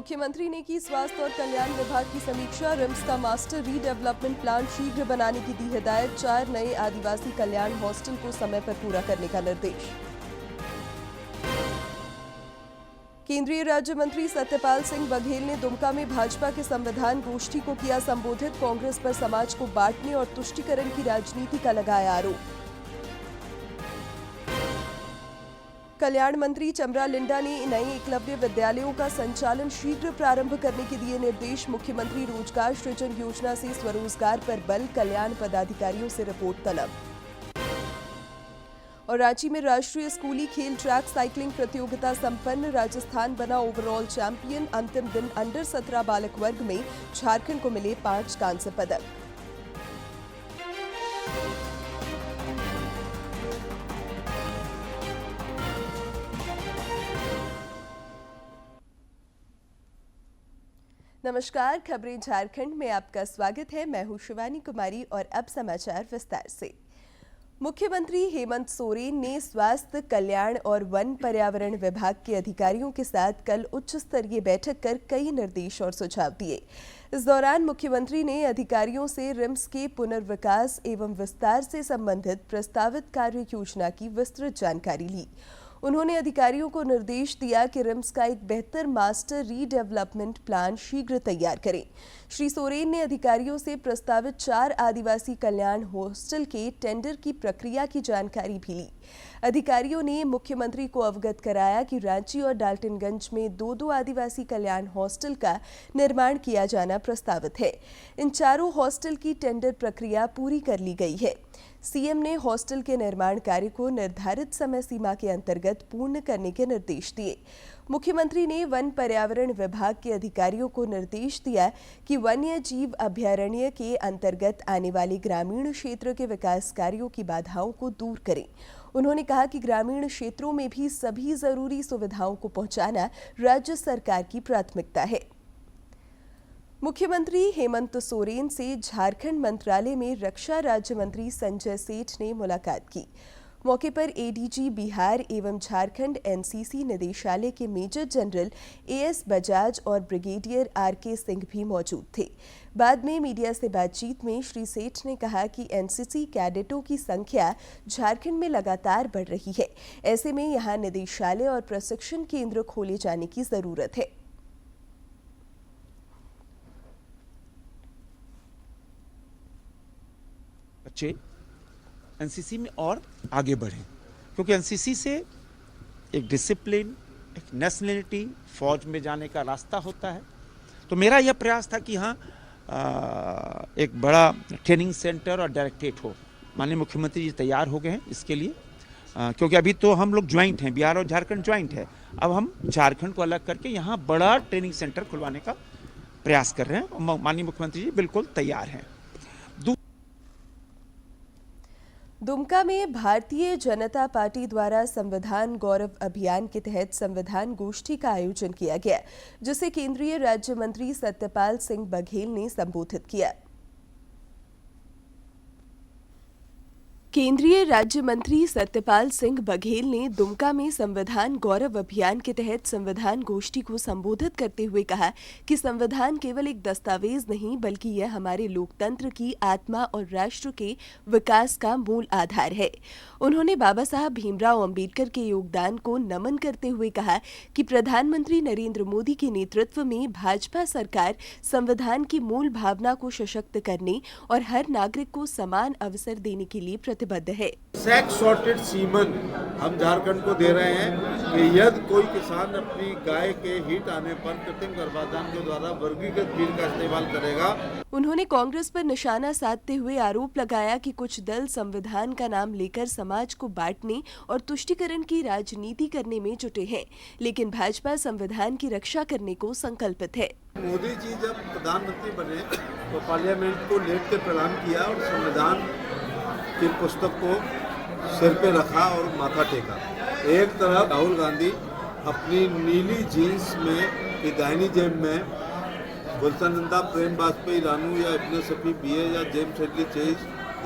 मुख्यमंत्री ने की स्वास्थ्य और कल्याण विभाग की समीक्षा। रिम्स का मास्टर रीडेवलपमेंट प्लान शीघ्र बनाने की दी हिदायत। 4 नए आदिवासी कल्याण हॉस्टल को समय पर पूरा करने का निर्देश। केंद्रीय राज्य मंत्री सत्यपाल सिंह बघेल ने दुमका में भाजपा के संविधान गोष्ठी को किया संबोधित। कांग्रेस पर समाज को बांटने और तुष्टीकरण की राजनीति का लगाया आरोप। कल्याण मंत्री चमरा लिंडा ने नए एकलव्य विद्यालयों का संचालन शीघ्र प्रारंभ करने के दिए निर्देश। मुख्यमंत्री रोजगार सृजन योजना से स्वरोजगार पर बल। कल्याण पदाधिकारियों से रिपोर्ट तलब। और रांची में राष्ट्रीय स्कूली खेल ट्रैक साइकिलिंग प्रतियोगिता संपन्न। राजस्थान बना ओवरऑल चैंपियन। अंतिम दिन अंडर 17 बालक वर्ग में झारखंड को मिले 5 कांस्य पदक। नमस्कार, खबरें झारखंड में आपका स्वागत है। मैं हूं शिवानी कुमारी और अब समाचार विस्तार से। मुख्यमंत्री हेमंत सोरेन ने स्वास्थ्य, कल्याण और वन पर्यावरण विभाग के अधिकारियों के साथ कल उच्च स्तरीय बैठक कर कई निर्देश और सुझाव दिए। इस दौरान मुख्यमंत्री ने अधिकारियों से रिम्स के पुनर्विकास एवं विस्तार से संबंधित प्रस्तावित कार्य योजना की विस्तृत जानकारी ली। उन्होंने अधिकारियों को निर्देश दिया कि रिम्स का एक बेहतर मास्टर रीडेवलपमेंट प्लान शीघ्र तैयार करें। श्री सोरेन ने अधिकारियों से प्रस्तावित 4 आदिवासी कल्याण हॉस्टल के टेंडर की प्रक्रिया की जानकारी भी ली। अधिकारियों ने मुख्यमंत्री को अवगत कराया कि रांची और डाल्टनगंज में 2-2 आदिवासी कल्याण हॉस्टल का निर्माण किया जाना प्रस्तावित है। इन चारों हॉस्टल की टेंडर प्रक्रिया पूरी कर ली गई है। सीएम ने हॉस्टल के निर्माण कार्य को निर्धारित समय सीमा के अंतर्गत पूर्ण करने के निर्देश दिए। मुख्यमंत्री ने वन पर्यावरण विभाग के अधिकारियों को निर्देश दिया कि वन्य जीव अभयारण्य के अंतर्गत आने वाले ग्रामीण क्षेत्र के विकास कार्यों की बाधाओं को दूर करें। उन्होंने कहा कि ग्रामीण क्षेत्रों में भी सभी जरूरी सुविधाओं को पहुंचाना राज्य सरकार की प्राथमिकता है। मुख्यमंत्री हेमंत सोरेन से झारखंड मंत्रालय में रक्षा राज्य मंत्री संजय सेठ ने मुलाकात की। मौके पर एडीजी बिहार एवं झारखंड एनसीसी निदेशालय के मेजर जनरल एएस बजाज और ब्रिगेडियर आरके सिंह भी मौजूद थे। बाद में मीडिया से बातचीत में श्री सेठ ने कहा कि एनसीसी कैडेटों की संख्या झारखंड में लगातार बढ़ रही है। ऐसे में यहां निदेशालय और प्रशिक्षण केंद्र खोले जाने की जरूरत है। बच्चे एनसीसी में और आगे बढ़ें, क्योंकि एनसीसी से एक डिसिप्लिन, एक नेशनलिटी, फौज में जाने का रास्ता होता है। तो मेरा यह प्रयास था कि हाँ एक बड़ा ट्रेनिंग सेंटर और डायरेक्टरेट हो। माननीय मुख्यमंत्री जी तैयार हो गए हैं इसके लिए, क्योंकि अभी तो हम लोग ज्वाइंट हैं, बिहार और झारखंड ज्वाइंट है। अब हम झारखंड को अलग करके यहाँ बड़ा ट्रेनिंग सेंटर खुलवाने का प्रयास कर रहे हैं। माननीय मुख्यमंत्री जी बिल्कुल तैयार हैं। दुमका में भारतीय जनता पार्टी द्वारा संविधान गौरव अभियान के तहत संविधान गोष्ठी का आयोजन किया गया, जिसे केंद्रीय राज्य मंत्री सत्यपाल सिंह बघेल ने संबोधित किया। केंद्रीय राज्य मंत्री सत्यपाल सिंह बघेल ने दुमका में संविधान गौरव अभियान के तहत संविधान गोष्ठी को संबोधित करते हुए कहा कि संविधान केवल एक दस्तावेज नहीं, बल्कि यह हमारे लोकतंत्र की आत्मा और राष्ट्र के विकास का मूल आधार है। उन्होंने बाबा साहब भीमराव अंबेडकर के योगदान को नमन करते हुए कहा कि प्रधानमंत्री नरेंद्र मोदी के नेतृत्व में भाजपा सरकार संविधान की मूल भावना को सशक्त करने और हर नागरिक को समान अवसर देने के लिए प्रतिबद्ध है। सेक्स सॉर्टेड सीमन हम झारखंड को दे रहे हैं कि यदि कोई किसान अपनी गाय के हिट आने पर कृत्रिम गर्भाधान के द्वारा वर्गीकृत फीड का इस्तेमाल करेगा। उन्होंने कांग्रेस पर निशाना साधते हुए आरोप लगाया कि कुछ दल संविधान का नाम लेकर समाज को बांटने और तुष्टीकरण की राजनीति करने में जुटे हैं, लेकिन भाजपा संविधान की रक्षा करने को संकल्पित है। मोदी जी जब प्रधानमंत्री बने तो पार्लियामेंट को लेट के प्रणाम किया और संविधान की पुस्तक को सिर पे रखा और माथा टेका। एक तरफ राहुल गांधी अपनी नीली जीन्स में की दाहिनी जेब में गुलशन प्रेम वाजपेयी रानू या इब्ने सफी बीए या जेम्स हेडली चेज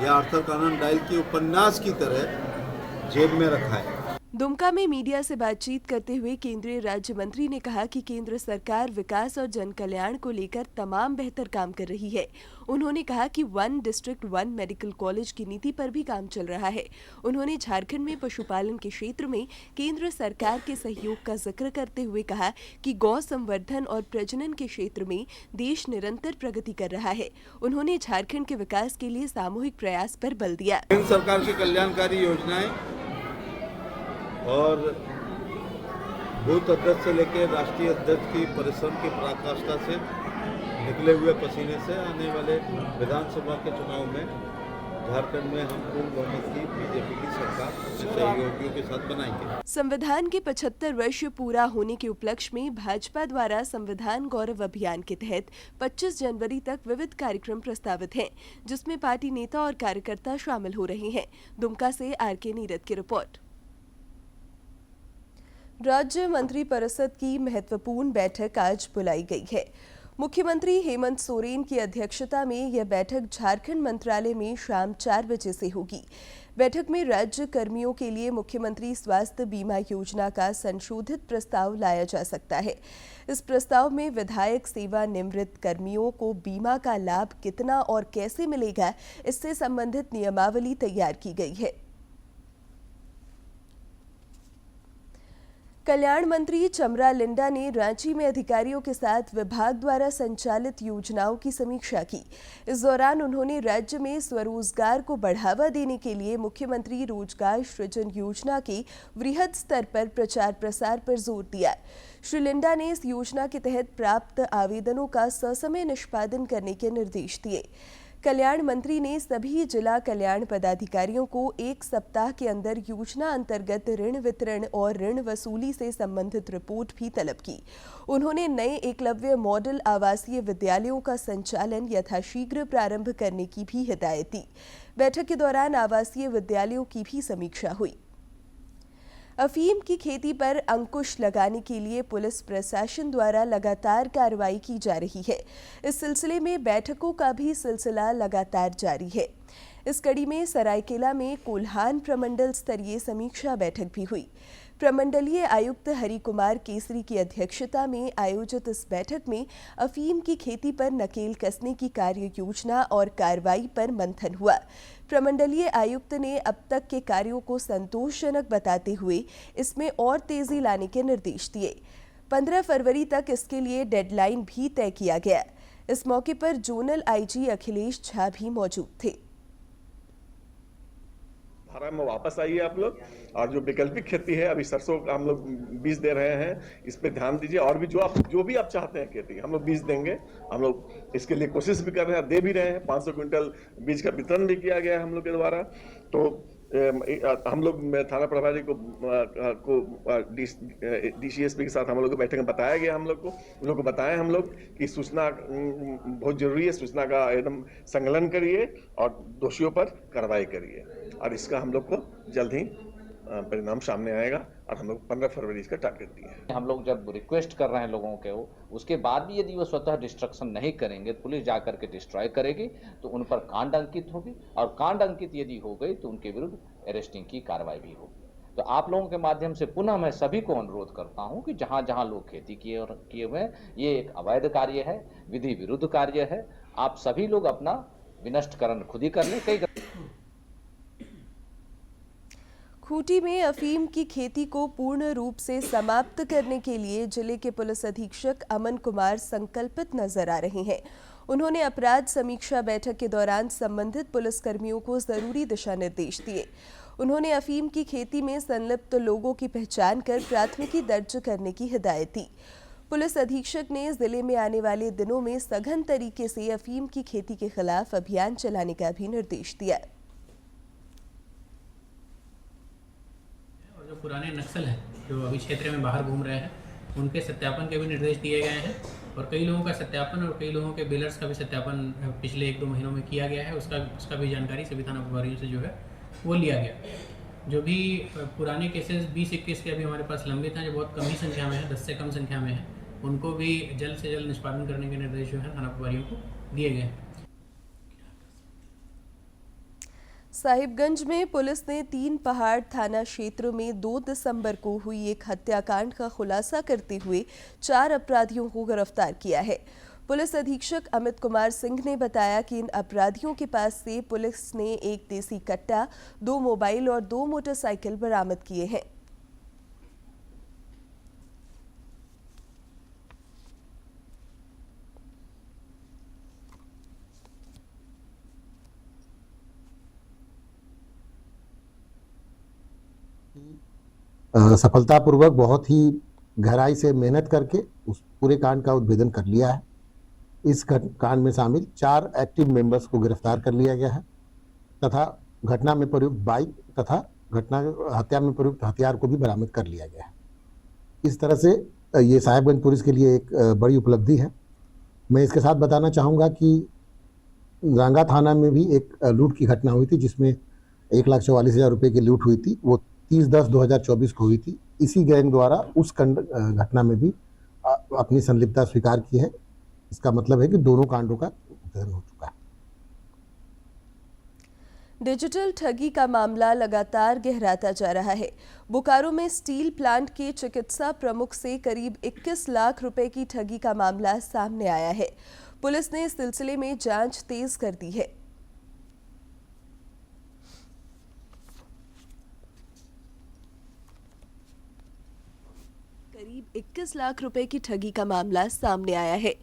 या आर्थर कॉनन डायल के उपन्यास की तरह जेब में रखा है। दुमका में मीडिया से बातचीत करते हुए केंद्रीय राज्य मंत्री ने कहा कि केंद्र सरकार विकास और जन कल्याण को लेकर तमाम बेहतर काम कर रही है। उन्होंने कहा कि 1 डिस्ट्रिक्ट 1 मेडिकल कॉलेज की नीति पर भी काम चल रहा है। उन्होंने झारखंड में पशुपालन के क्षेत्र में केंद्र सरकार के सहयोग का जिक्र करते हुए कहा कि गौ संवर्धन और प्रजनन के क्षेत्र में देश निरंतर प्रगति कर रहा है। उन्होंने झारखंड के विकास के लिए सामूहिक प्रयास पर बल दिया। केंद्र सरकार की कल्याणकारी योजनाएं और बूथ अध्यक्ष से लेकर राष्ट्रीय अध्यक्ष की परिश्रम की पराकाष्ठा से निकले हुए पसीने से आने वाले विधानसभा के चुनाव में झारखंड में हम पूर्ण बहुमत की बीजेपी की सरकार सहयोगियों के साथ बनाएंगे। संविधान के 75 वर्ष पूरा होने के उपलक्ष्य में भाजपा द्वारा संविधान गौरव अभियान के तहत 25 जनवरी तक विविध कार्यक्रम प्रस्तावित हैं, जिसमें पार्टी नेता और कार्यकर्ता शामिल हो रहे हैं। दुमका से आर.के. नीरद की रिपोर्ट। राज्य मंत्रिपरिषद की महत्वपूर्ण बैठक आज बुलाई गई है। मुख्यमंत्री हेमंत सोरेन की अध्यक्षता में यह बैठक झारखंड मंत्रालय में शाम 4 बजे से होगी। बैठक में राज्य कर्मियों के लिए मुख्यमंत्री स्वास्थ्य बीमा योजना का संशोधित प्रस्ताव लाया जा सकता है। इस प्रस्ताव में विधायक सेवानिवृत्त कर्मियों को बीमा का लाभ कितना और कैसे मिलेगा, इससे संबंधित नियमावली तैयार की गई है। कल्याण मंत्री चमरा लिंडा ने रांची में अधिकारियों के साथ विभाग द्वारा संचालित योजनाओं की समीक्षा की। इस दौरान उन्होंने राज्य में स्वरोजगार को बढ़ावा देने के लिए मुख्यमंत्री रोजगार सृजन योजना के वृहद स्तर पर प्रचार प्रसार पर जोर दिया। श्री लिंडा ने इस योजना के तहत प्राप्त आवेदनों का ससमय निष्पादन करने के निर्देश दिए। कल्याण मंत्री ने सभी जिला कल्याण पदाधिकारियों को 1 सप्ताह के अंदर योजना अंतर्गत ऋण वितरण और ऋण वसूली से संबंधित रिपोर्ट भी तलब की। उन्होंने नए एकलव्य मॉडल आवासीय विद्यालयों का संचालन यथाशीघ्र प्रारंभ करने की भी हिदायत दी। बैठक के दौरान आवासीय विद्यालयों की भी समीक्षा हुई। अफीम की खेती पर अंकुश लगाने के लिए पुलिस प्रशासन द्वारा लगातार कार्रवाई की जा रही है। इस सिलसिले में बैठकों का भी सिलसिला लगातार जारी है। इस कड़ी में सरायकेला में कोल्हान प्रमंडल स्तरीय समीक्षा बैठक भी हुई। प्रमंडलीय आयुक्त हरि कुमार केसरी की अध्यक्षता में आयोजित इस बैठक में अफीम की खेती पर नकेल कसने की कार्य योजना और कार्रवाई पर मंथन हुआ। प्रमंडलीय आयुक्त ने अब तक के कार्यों को संतोषजनक बताते हुए इसमें और तेजी लाने के निर्देश दिए। 15 फरवरी तक इसके लिए डेडलाइन भी तय किया गया। इस मौके पर जोनल आईजी अखिलेश झा भी मौजूद थे। धारा में वापस आइए आप लोग, और जो वैकल्पिक खेती है अभी सरसों का हम लोग बीज दे रहे हैं, इस पे ध्यान दीजिए। और भी जो भी आप चाहते हैं खेती हम लोग बीज देंगे। हम लोग इसके लिए कोशिश भी कर रहे हैं, दे भी रहे हैं। 500 क्विंटल बीज का वितरण भी किया गया है हम लोग के द्वारा। तो हम लोग थाना प्रभारी को DCSP के साथ हम लोग को बैठक में बताया गया। हम लोग को बताया हम लोग कि सूचना बहुत जरूरी है, सूचना का एकदम संकलन करिए और दोषियों पर कार्रवाई करिए, और इसका हम लोग को जल्द ही परिणाम सामने आएगा। और हम लोग 15 फरवरी इसका टारगेट दिए हैं। हम लोग जब रिक्वेस्ट कर रहे हैं लोगों के उसके बाद भी यदि वो स्वतः डिस्ट्रक्शन नहीं करेंगे, पुलिस जाकर के डिस्ट्रॉय करेगी तो उन पर कांड अंकित होगी, और कांड अंकित यदि हो गई तो उनके विरुद्ध अरेस्टिंग की कार्रवाई भी होगी। तो आप लोगों के माध्यम से पुनः मैं सभी को अनुरोध करता हूं कि जहां जहां लोग खेती किए हुए हैं, ये एक अवैध कार्य है, विधि विरुद्ध कार्य है। आप सभी लोग अपना विनष्टकरण खुद ही कर लें। कई खूंटी में अफीम की खेती को पूर्ण रूप से समाप्त करने के लिए जिले के पुलिस अधीक्षक अमन कुमार संकल्पित नजर आ रहे हैं। उन्होंने अपराध समीक्षा बैठक के दौरान संबंधित पुलिसकर्मियों को जरूरी दिशा निर्देश दिए। उन्होंने अफीम की खेती में संलिप्त लोगों की पहचान कर प्राथमिकी दर्ज करने की हिदायत दी। पुलिस अधीक्षक ने जिले में आने वाले दिनों में सघन तरीके से अफीम की खेती के खिलाफ अभियान चलाने का भी निर्देश दिया। जो पुराने नक्सल हैं जो अभी क्षेत्र में बाहर घूम रहे हैं, उनके सत्यापन के भी निर्देश दिए गए हैं, और कई लोगों का सत्यापन और कई लोगों के बिलर्स का भी सत्यापन पिछले 1-2 महीनों में किया गया है। उसका भी जानकारी सभी थाना प्रभारियों से जो है वो लिया गया। जो भी पुराने केसेस 20-21 के अभी हमारे पास लंबित हैं, जो बहुत कम ही संख्या में है, 10 से कम संख्या में है, उनको भी जल्द से जल्द निष्पादन करने के निर्देश जो है थाना प्रभारियों को दिए गए हैं। साहिबगंज में पुलिस ने 3 पहाड़ थाना क्षेत्र में 2 दिसंबर को हुई एक हत्याकांड का खुलासा करते हुए 4 अपराधियों को गिरफ्तार किया है। पुलिस अधीक्षक अमित कुमार सिंह ने बताया कि इन अपराधियों के पास से पुलिस ने एक देसी कट्टा, 2 मोबाइल और 2 मोटरसाइकिल बरामद किए हैं। सफलतापूर्वक बहुत ही गहराई से मेहनत करके उस पूरे कांड का उद्भेदन कर लिया है। इस कांड में शामिल 4 एक्टिव मेंबर्स को गिरफ्तार कर लिया गया है तथा घटना में प्रयुक्त बाइक तथा हत्या में प्रयुक्त हथियार को भी बरामद कर लिया गया है। इस तरह से ये साहिबगंज पुलिस के लिए एक बड़ी उपलब्धि है। मैं इसके साथ बताना चाहूँगा कि रांगा थाना में भी एक लूट की घटना हुई थी जिसमें 1,44,000 रुपये की लूट हुई थी। वो 30/10/2024 को हुई थी। इसी गैंग द्वारा उस घटना में भी अपनी संलिप्तता स्वीकार की है। इसका मतलब है कि दोनों कांडों का उद्भेदन हो चुका है। डिजिटल ठगी का मामला लगातार गहराता जा रहा है। बोकारो में स्टील प्लांट के चिकित्सा प्रमुख से करीब 21 लाख रुपए की ठगी का मामला सामने आया है। पुलिस ने इस सिलसिले में जांच तेज कर दी है। करीब 21 लाख रुपए की ठगी का मामला सामने आया है।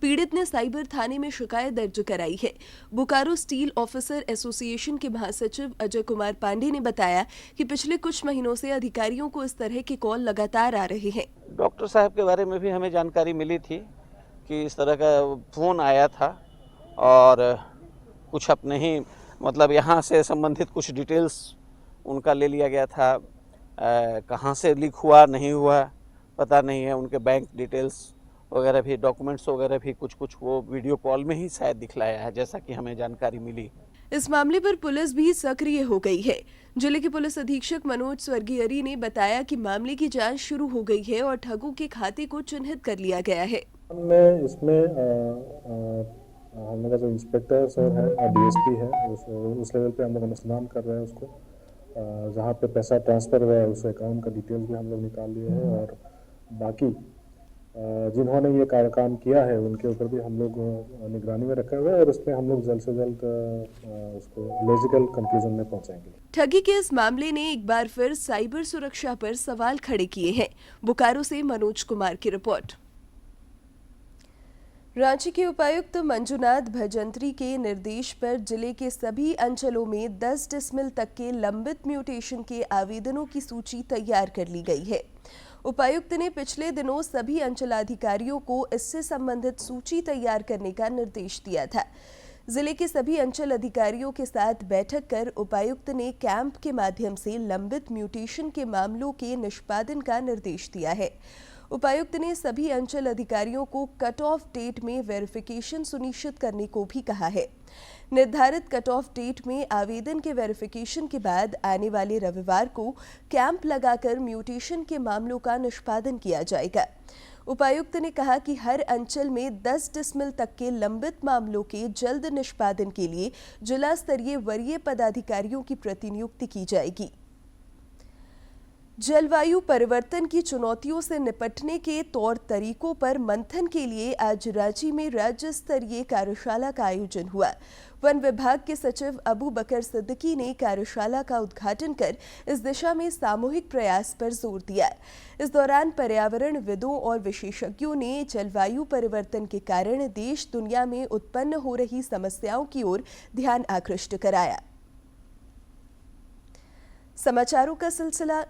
पीड़ित ने साइबर थाने में शिकायत दर्ज कराई है। बोकारो स्टील ऑफिसर एसोसिएशन के महासचिव अजय कुमार पांडे ने बताया कि पिछले कुछ महीनों से अधिकारियों को इस तरह के कॉल लगातार आ रहे हैं। डॉक्टर साहब के बारे में भी हमें जानकारी मिली थी कि इस तरह का फ़ोन आया था और कुछ अपने ही मतलब यहाँ से संबंधित कुछ डिटेल्स उनका ले लिया गया था। कहाँ से लीक हुआ नहीं हुआ पता नहीं है। उनके बैंक डिटेल्स वगैरह भी, डॉक्यूमेंट्स वगैरह भी कुछ वो वीडियो कॉल में ही शायद दिखलाया है, जैसा कि हमें जानकारी मिली। इस मामले पर पुलिस भी सक्रिय हो गई है। जिले के पुलिस अधीक्षक मनोज स्वर्गीयरी ने बताया कि मामले की जांच शुरू हो गई है और ठगों के खाते को चिन्हित कर लिया गया है। इसमें हम लोग जो इंस्पेक्टर्स और डीएसपी है उस लेवल पे हम लोग अनुसंधान कर रहे हैं। उसको जहाँ पे पैसा ट्रांसफर हुआ है उस अकाउंट का डिटेल्स भी हम लोग निकाल लिए हैं और बाकी जिन्होंने ये काम किया है उनके ऊपर भी हम लोग निगरानी में रखा हुआ है और उसमें हम लोग जल्द से जल्द उसको लॉजिकल कंक्लूजन में पहुंचाएंगे। ठगी के इस मामले ने एक बार फिर साइबर सुरक्षा पर सवाल खड़े किए हैं। बोकारो से मनोज कुमार की रिपोर्ट। रांची के उपायुक्त मंजुनाथ भजंत्री के निर्देश पर जिले के सभी अंचलों में 10 डिसमिल तक के लंबित म्यूटेशन के आवेदनों की सूची तैयार कर ली गई है। उपायुक्त ने पिछले दिनों सभी अंचलाधिकारियों को इससे संबंधित सूची तैयार करने का निर्देश दिया था। जिले के सभी अंचल अधिकारियों के साथ बैठक कर उपायुक्त ने कैंप के माध्यम से लंबित म्यूटेशन के मामलों के निष्पादन का निर्देश दिया है। उपायुक्त ने सभी अंचल अधिकारियों को कट ऑफ डेट में वेरिफिकेशन सुनिश्चित करने को भी कहा है। निर्धारित कट ऑफ डेट में आवेदन के वेरिफिकेशन के बाद आने वाले रविवार को कैंप लगाकर म्यूटेशन के मामलों का निष्पादन किया जाएगा। उपायुक्त ने कहा कि हर अंचल में 10 डिसमिल तक के लंबित मामलों के जल्द निष्पादन के लिए जिला स्तरीय वरीय पदाधिकारियों की प्रतिनियुक्ति की जाएगी। जलवायु परिवर्तन की चुनौतियों से निपटने के तौर तरीकों पर मंथन के लिए आज रांची में राज्य स्तरीय कार्यशाला का आयोजन हुआ। वन विभाग के सचिव अबू बकर सिद्दीकी ने कार्यशाला का उद्घाटन कर इस दिशा में सामूहिक प्रयास पर जोर दिया। इस दौरान पर्यावरणविदों और विशेषज्ञों ने जलवायु परिवर्तन के कारण देश दुनिया में उत्पन्न हो रही समस्याओं की ओर ध्यान आकृष्ट कराया। समाचारों का सिलसिला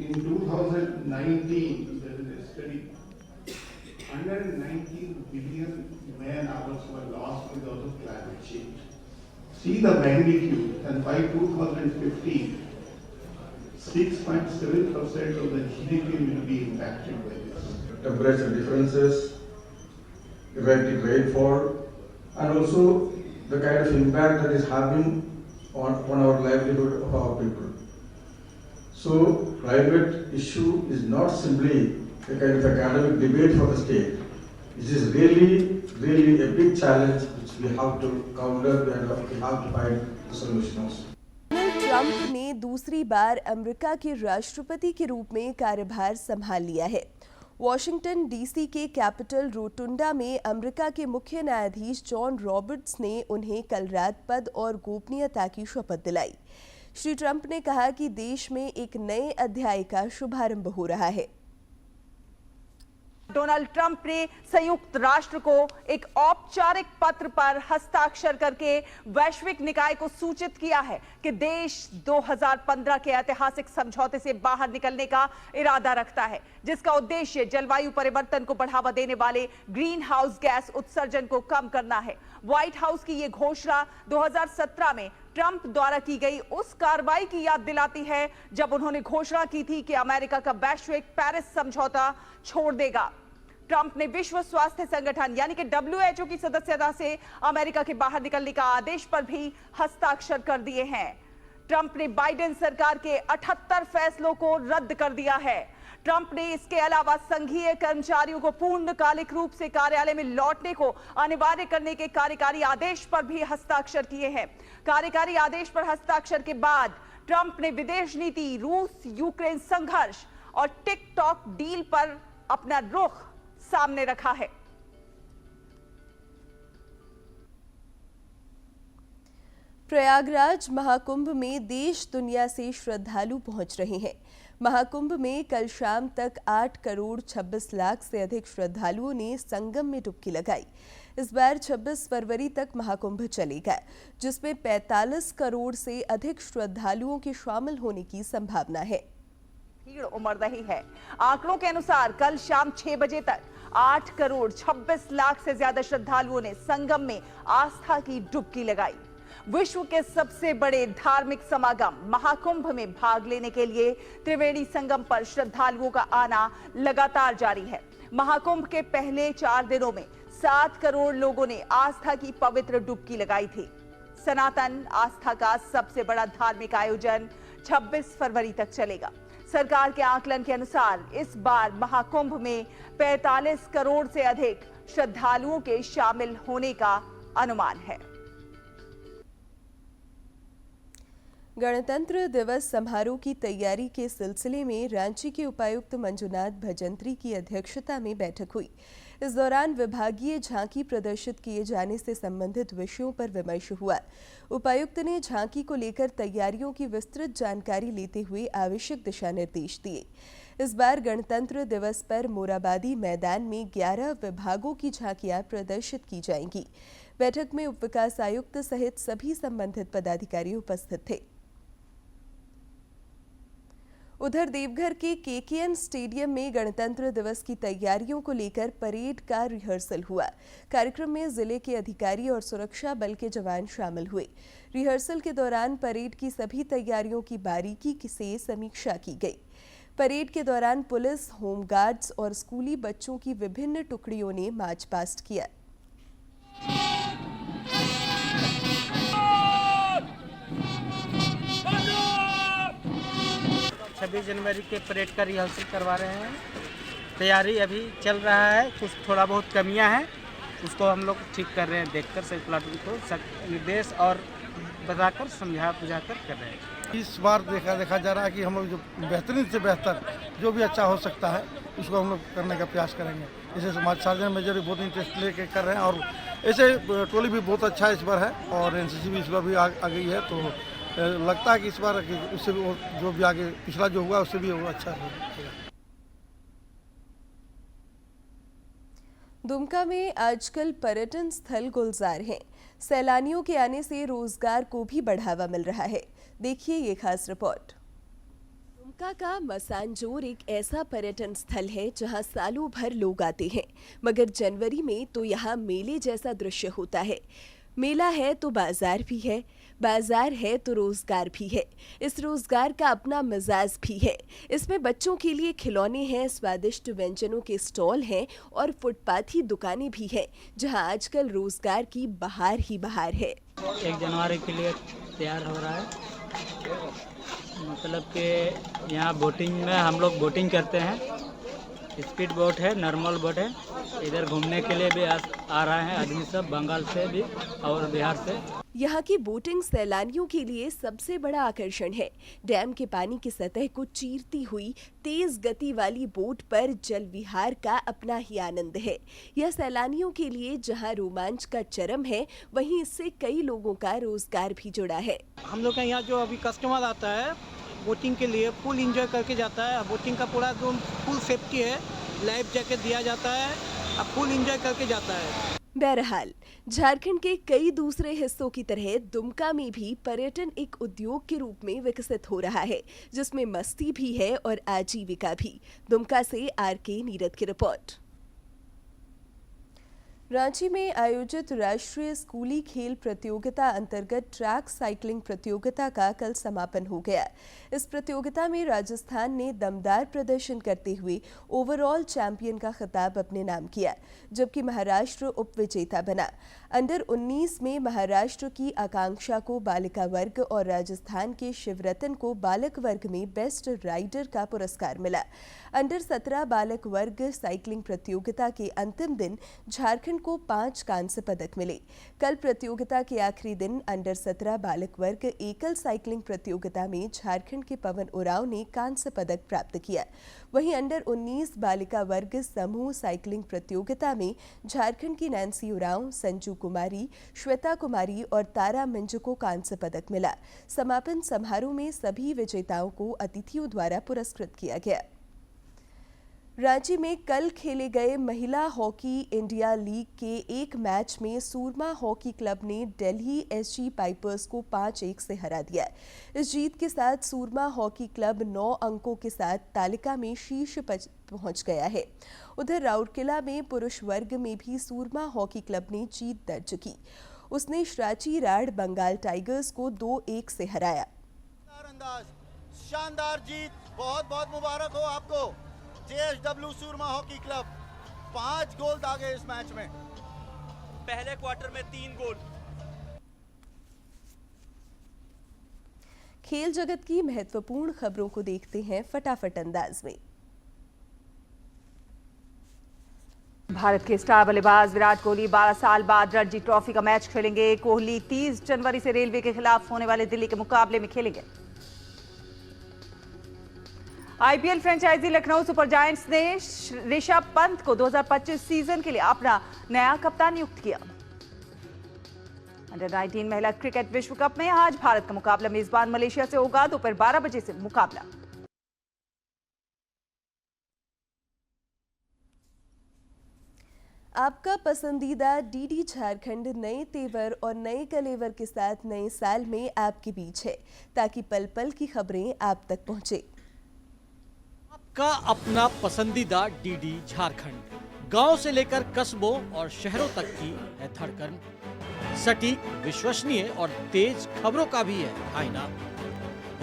In 2019, there is a study, 119 billion man-hours were lost because of climate change. See the magnitude, and by 2050, 6.7% of the GDP will be impacted by this. Temperature differences, erratic rainfall, and also the kind of impact that is having on our livelihood of our people. So private issue is not simply a kind of academic debate for the state. This is really a big challenge which we have to counter and we have to find solutions. Donald Trump ने दूसरी बार America के राष्ट्रपति के रूप में कार्यभार संभाल लिया है। वॉशिंगटन डीसी के कैपिटल रोटुंडा में अमेरिका के मुख्य न्यायाधीश जॉन रॉबर्ट्स ने उन्हें कल रात पद और गोपनीयता की शपथ दिलाई। श्री ट्रंप ने कहा कि देश में एक नए अध्याय का शुभारंभ हो रहा है। डोनाल्ड ट्रंप ने संयुक्त राष्ट्र को एक औपचारिक पत्र पर हस्ताक्षर करके वैश्विक निकाय को सूचित किया है कि देश 2015 के ऐतिहासिक समझौते से बाहर निकलने का इरादा रखता है, जिसका उद्देश्य जलवायु परिवर्तन को बढ़ावा देने वाले ग्रीन हाउस गैस उत्सर्जन को कम करना है। व्हाइट हाउस की यह घोषणा 2017 में ट्रंप द्वारा की गई उस कार्रवाई की याद दिलाती है जब उन्होंने घोषणा की थी कि अमेरिका का वैश्विक पेरिस समझौता छोड़ देगा। ट्रंप ने विश्व स्वास्थ्य संगठन यानी कि WHO की सदस्यता से अमेरिका के बाहर निकलने का आदेश पर भी हस्ताक्षर कर दिए हैं। ट्रंप ने बाइडेन सरकार के 78 फैसलों को रद्द कर दिया है। ट्रंप ने इसके अलावा संघीय कर्मचारियों को पूर्णकालिक रूप से कार्यालय में लौटने को अनिवार्य करने के कार्यकारी आदेश पर भी हस्ताक्षर किए हैं। कार्यकारी आदेश पर हस्ताक्षर के बाद ट्रंप ने विदेश नीति, रूस यूक्रेन संघर्ष और टिकटॉक डील पर अपना रुख सामने रखा है। प्रयागराज महाकुंभ में देश दुनिया से श्रद्धालु पहुंच रहे हैं। महाकुंभ में कल शाम तक 8 करोड़ 26 लाख से अधिक श्रद्धालुओं ने संगम में डुबकी लगाई। इस बार 26 फरवरी तक महाकुंभ चलेगा, जिसमें 45 करोड़ से अधिक श्रद्धालुओं के शामिल होने की संभावना है। भीड़ उमड़ रही है। आंकड़ों के अनुसार कल शाम 6 बजे तक 8 करोड़ 26 लाख से ज्यादा श्रद्धालुओं ने संगम में आस्था की डुबकी लगाई। विश्व के सबसे बड़े धार्मिक समागम महाकुंभ में भाग लेने के लिए त्रिवेणी संगम पर श्रद्धालुओं का आना लगातार जारी है। महाकुंभ के पहले 4 दिनों में 7 करोड़ लोगों ने आस्था की पवित्र डुबकी लगाई थी। सनातन आस्था का सबसे बड़ा धार्मिक आयोजन 26 फरवरी तक चलेगा। सरकार के आकलन के अनुसार इस बार महाकुंभ में 45 करोड़ से अधिक श्रद्धालुओं के शामिल होने का अनुमान है। गणतंत्र दिवस समारोह की तैयारी के सिलसिले में रांची के उपायुक्त मंजुनाथ भजंत्री की अध्यक्षता में बैठक हुई। इस दौरान विभागीय झांकी प्रदर्शित किए जाने से संबंधित विषयों पर विमर्श हुआ। उपायुक्त ने झांकी को लेकर तैयारियों की विस्तृत जानकारी लेते हुए आवश्यक दिशा निर्देश दिए। इस बार गणतंत्र दिवस पर मोराबादी मैदान में 11 विभागों की झांकियां प्रदर्शित की जाएंगी। बैठक में उप विकास आयुक्त सहित सभी संबंधित पदाधिकारी उपस्थित थे। उधर देवघर के केकेएन स्टेडियम में गणतंत्र दिवस की तैयारियों को लेकर परेड का रिहर्सल हुआ। कार्यक्रम में जिले के अधिकारी और सुरक्षा बल के जवान शामिल हुए। रिहर्सल के दौरान परेड की सभी तैयारियों की बारीकी से समीक्षा की गई। परेड के दौरान पुलिस, होमगार्ड्स और स्कूली बच्चों की विभिन्न टुकड़ियों ने मार्च पास्ट किया। 26 जनवरी के परेड का रिहर्सल करवा रहे हैं। तैयारी अभी चल रहा है, कुछ थोड़ा बहुत कमियां हैं, उसको हम लोग ठीक कर रहे हैं। देखकर सभी प्लाटून को निर्देश और बताकर समझा बुझाकर कर रहे हैं। इस बार देखा जा रहा है कि हम लोग जो बेहतरीन से बेहतर जो भी अच्छा हो सकता है उसको हम लोग करने का प्रयास करेंगे। जैसे समाज साधन में जो बहुत इंटरेस्ट लेके कर रहे हैं और ऐसे टोली भी बहुत अच्छा इस बार है और एनसीसी भी इस बार भी आ गई है, तो लगता है कि इस बार उससे भी जो भी आगे पिछला जो हुआ उससे भी अच्छा होगा। दुमका में आजकल पर्यटन स्थल गुलजार हैं। सैलानियों के आने से रोजगार को भी बढ़ावा मिल रहा है। देखिए ये खास रिपोर्ट। दुमका का मसानजोर एक ऐसा पर्यटन स्थल है जहां सालों भर लोग आते हैं, मगर जनवरी में तो यहां मेले जैसा दृश्य होता है। मेला है तो बाजार भी है, बाजार है तो रोजगार भी है। इस रोजगार का अपना मिजाज भी है। इसमें बच्चों के लिए खिलौने हैं, स्वादिष्ट व्यंजनों के स्टॉल हैं और फुटपाथी दुकानें भी हैं, जहां आजकल रोजगार की बहार ही बहार है। 1 जनवरी के लिए तैयार हो रहा है। मतलब कि यहाँ बोटिंग में हम लोग बोटिंग करते हैं। स्पीड बोट है, नॉर्मल बोट है। इधर घूमने के लिए भी आ रहे हैं आदमी सब, बंगाल से भी और बिहार से। यहाँ की बोटिंग सैलानियों के लिए सबसे बड़ा आकर्षण है। डैम के पानी की सतह को चीरती हुई तेज गति वाली बोट पर जल विहार का अपना ही आनंद है। यह सैलानियों के लिए जहाँ रोमांच का चरम है, वहीं इससे कई लोगों का रोजगार भी जुड़ा है। हम लोग का यहाँ जो अभी कस्टमर आता है बोटिंग के लिए फुल एंजॉय करके जाता है। बोटिंग का पूरा एकदम फुल सेफ्टी है, लाइफ जैकेट दिया जाता है, अब फुल एंजॉय करके जाता है। बहरहाल झारखंड के कई दूसरे हिस्सों की तरह दुमका में भी पर्यटन एक उद्योग के रूप में विकसित हो रहा है, जिसमें मस्ती भी है और आजीविका भी। दुमका से आर.के. नीरद की रिपोर्ट। रांची में आयोजित राष्ट्रीय स्कूली खेल प्रतियोगिता अंतर्गत ट्रैक साइकिलिंग प्रतियोगिता का कल समापन हो गया। इस प्रतियोगिता में राजस्थान ने दमदार प्रदर्शन करते हुए ओवरऑल चैंपियन का खिताब अपने नाम किया, जबकि महाराष्ट्र उपविजेता बना। अंडर 19 में महाराष्ट्र की आकांक्षा को बालिका वर्ग और राजस्थान के शिवरतन को बालक वर्ग में बेस्ट राइडर का पुरस्कार मिला। अंडर 17 बालक वर्ग साइकिलिंग प्रतियोगिता के अंतिम दिन झारखंड को 5 कांस्य पदक मिले। कल प्रतियोगिता के आखिरी दिन अंडर 17 बालक वर्ग एकल साइकिलिंग प्रतियोगिता में झारखंड के पवन उरांव ने कांस्य पदक प्राप्त किया। वहीं अंडर 19 बालिका वर्ग समूह साइकिलिंग प्रतियोगिता में झारखंड की नैन्सी उरांव, संजू कुमारी, श्वेता कुमारी और तारा मिंज को कांस्य पदक मिला। समापन समारोह में सभी विजेताओं को अतिथियों द्वारा पुरस्कृत किया गया। रांची में कल खेले गए महिला हॉकी इंडिया लीग के एक मैच में सूरमा हॉकी क्लब ने दिल्ली एसजी पाइपर्स को 5-1 से हरा दिया। इस जीत के साथ सूरमा हॉकी क्लब 9 अंकों के साथ तालिका में शीर्ष पर पहुंच गया है। उधर राउरकेला में पुरुष वर्ग में भी सूरमा हॉकी क्लब ने जीत दर्ज की। उसने श्राची राड बंगाल टाइगर्स को 2-1 से हराया। शानदार जीत, बहुत बहुत मुबारक हो आपको। जेएसडब्ल्यू सूरमा हॉकी क्लब 5 गोल दागे इस मैच में। पहले क्वार्टर में 3 गोल। खेल जगत की महत्वपूर्ण खबरों को देखते हैं फटाफट अंदाज में। भारत के स्टार बल्लेबाज विराट कोहली 12 साल बाद रणजी ट्रॉफी का मैच खेलेंगे। कोहली 30 जनवरी से रेलवे के खिलाफ होने वाले दिल्ली के मुकाबले में खेलेंगे। IPL franchise Lucknow super giants ने ऋषभ पंत को 2025 सीजन के लिए अपना नया कप्तान नियुक्त किया। अंडर 19 महिला क्रिकेट विश्व कप में आज भारत का मुकाबला मेजबान मलेशिया से होगा। दोपहर 12 बजे से मुकाबला। आपका पसंदीदा डीडी झारखंड नए तेवर और नए कलेवर के साथ नए साल में आपके बीच है, ताकि पल पल की खबरें आप तक पहुंचे। का अपना पसंदीदा डीडी झारखंड, गांव से लेकर कस्बों और शहरों तक की है धड़कन। सटीक, विश्वसनीय और तेज खबरों का भी है आईना।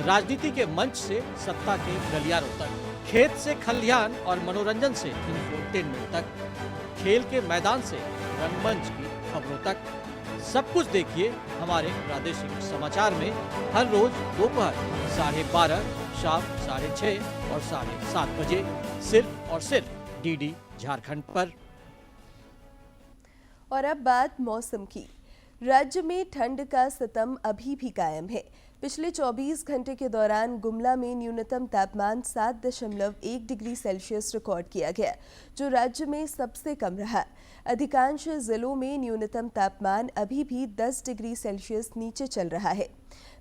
राजनीति के मंच से सत्ता के गलियारों तक, खेत से खलिहान और मनोरंजन से इंफोटेनमेंट तक, खेल के मैदान से रंगमंच की खबरों तक, सब कुछ देखिए हमारे प्रादेशिक समाचार में हर रोज दोपहर 12:30, शाम 6:30 और 7:30 बजे, सिर्फ और सिर्फ डीडी झारखंड पर। और अब बात मौसम की। राज्य में ठंड का सितम अभी भी कायम है। पिछले 24 घंटे के दौरान गुमला में न्यूनतम तापमान 7.1 डिग्री सेल्सियस रिकॉर्ड किया गया, जो राज्य में सबसे कम रहा। अधिकांश जिलों में न्यूनतम तापमान अभी भी 10 डिग्री सेल्सियस नीचे चल रहा है।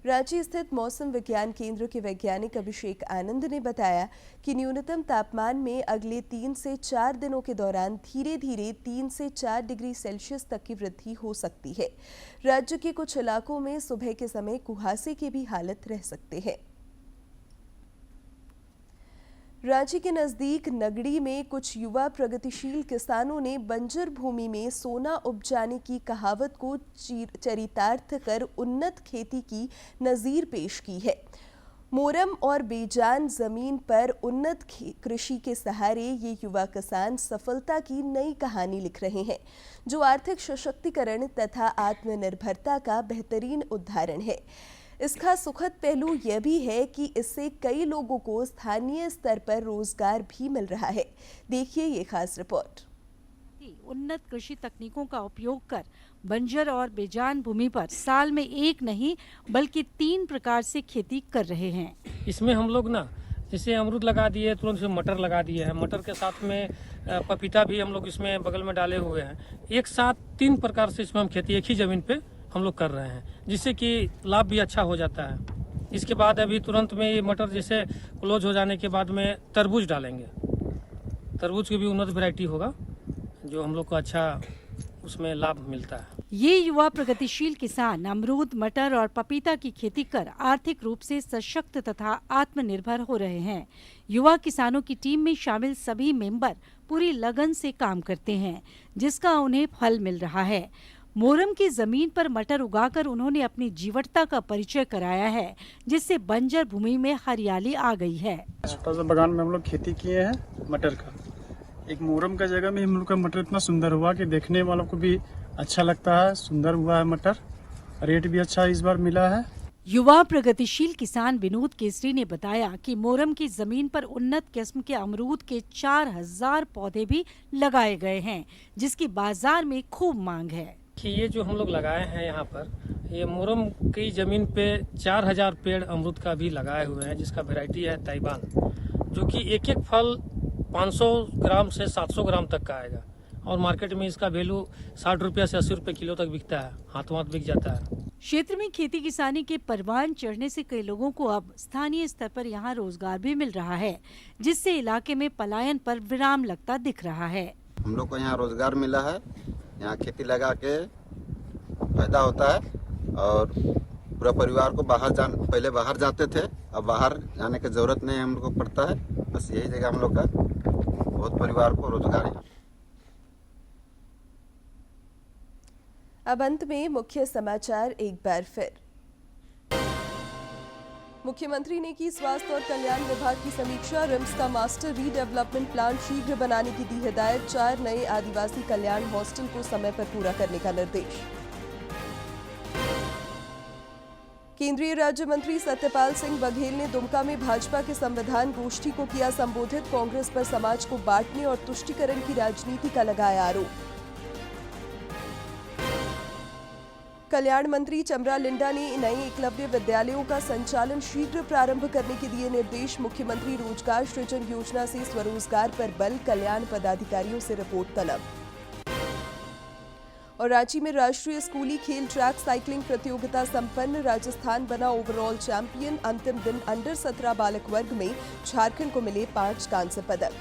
रांची स्थित मौसम विज्ञान केंद्र के वैज्ञानिक अभिषेक आनंद ने बताया कि न्यूनतम तापमान में अगले 3 से 4 दिनों के दौरान धीरे धीरे 3 से 4 डिग्री सेल्सियस तक की वृद्धि हो सकती है। राज्य के कुछ इलाकों में सुबह के समय कुहासे की भी हालत रह सकते हैं। रांची के नजदीक नगड़ी में कुछ युवा प्रगतिशील किसानों ने बंजर भूमि में सोना उपजाने की कहावत को चरितार्थ कर उन्नत खेती की नजीर पेश की है। मोरम और बेजान जमीन पर उन्नत कृषि के सहारे ये युवा किसान सफलता की नई कहानी लिख रहे हैं, जो आर्थिक सशक्तिकरण तथा आत्मनिर्भरता का बेहतरीन उदाहरण है। इसका सुखद पहलू यह भी है कि इससे कई लोगों को स्थानीय स्तर पर रोजगार भी मिल रहा है। देखिए ये खास रिपोर्ट। उन्नत कृषि तकनीकों का उपयोग कर बंजर और बेजान भूमि पर साल में एक नहीं बल्कि 3 प्रकार से खेती कर रहे हैं। इसमें हम लोग ना जैसे अमरूद लगा दिए, तुरंत से मटर लगा दिए हैं। मटर के साथ में पपीता भी हम लोग इसमें बगल में डाले हुए हैं। एक साथ 3 प्रकार से इसमें हम खेती एक ही जमीन पे हम लोग कर रहे हैं, जिससे कि लाभ भी अच्छा हो जाता है। इसके बाद अभी तुरंत में ये मटर जैसे क्लोज हो जाने के बाद में तरबूज डालेंगे। तरबूज की भी उन्नत वैरायटी होगा जो हम लोग को अच्छा उसमें लाभ मिलता है। ये युवा प्रगतिशील किसान अमरूद, मटर और पपीता की खेती कर आर्थिक रूप से सशक्त तथा आत्मनिर्भर हो रहे हैं। युवा किसानों की टीम में शामिल सभी मेंबर पूरी लगन से काम करते हैं, जिसका उन्हें फल मिल रहा है। मोरम की जमीन पर मटर उगाकर उन्होंने अपनी जीवटता का परिचय कराया है, जिससे बंजर भूमि में हरियाली आ गई है। छोटा सा बागान में हम लोग खेती किए हैं मटर का। एक मोरम का जगह में हम लोग का मटर इतना सुंदर हुआ कि देखने वालों को भी अच्छा लगता है। सुंदर हुआ है मटर, रेट भी अच्छा इस बार मिला है। युवा प्रगतिशील किसान विनोद केसरी ने बताया कि मोरम की जमीन पर उन्नत किस्म के अमरूद के 4000 पौधे भी लगाए गए हैं, जिसकी बाजार में खूब मांग है। कि ये जो हम लोग लगाए हैं यहाँ पर, ये मोरम की ज़मीन पे 4000 पेड़ अमरूद का भी लगाए हुए हैं, जिसका वैरायटी है ताइवान, जो कि एक एक फल 500 ग्राम से 700 ग्राम तक का आएगा और मार्केट में इसका वैल्यू 60 रुपये से 80 रुपये किलो तक बिकता है, हाथों हाथ बिक जाता है। क्षेत्र में खेती किसानी के परवान चढ़ने से कई लोगों को अब स्थानीय स्तर पर यहाँ रोजगार भी मिल रहा है, जिससे इलाके में पलायन पर विराम लगता दिख रहा है। हम लोग को यहाँ रोजगार मिला है, यहाँ खेती लगा के फायदा होता है और पूरा परिवार को पहले बाहर जाते थे, अब बाहर जाने की जरूरत नहीं हम लोग को पड़ता है। बस यही जगह हम लोग का बहुत परिवार को रोजगार है। अब अंत में मुख्य समाचार एक बार फिर। मुख्यमंत्री ने की स्वास्थ्य और कल्याण विभाग की समीक्षा। रिम्स का मास्टर रीडेवलपमेंट प्लान शीघ्र बनाने की दी हिदायत। 4 नए आदिवासी कल्याण हॉस्टल को समय पर पूरा करने का निर्देश। केंद्रीय राज्य मंत्री सत्यपाल सिंह बघेल ने दुमका में भाजपा के संविधान गोष्ठी को किया संबोधित। कांग्रेस पर समाज को बांटने और तुष्टीकरण की राजनीति का लगाया आरोप। कल्याण मंत्री चमरा लिंडा ने नए एकलव्य विद्यालयों का संचालन शीघ्र प्रारंभ करने के दिए निर्देश। मुख्यमंत्री रोजगार सृजन योजना से स्वरोजगार पर बल, कल्याण पदाधिकारियों से रिपोर्ट तलब। और रांची में राष्ट्रीय स्कूली खेल ट्रैक साइकिलिंग प्रतियोगिता संपन्न। राजस्थान बना ओवरऑल चैंपियन। अंतिम दिन अंडर 17 बालक वर्ग में झारखंड को मिले 5 कांस्य पदक।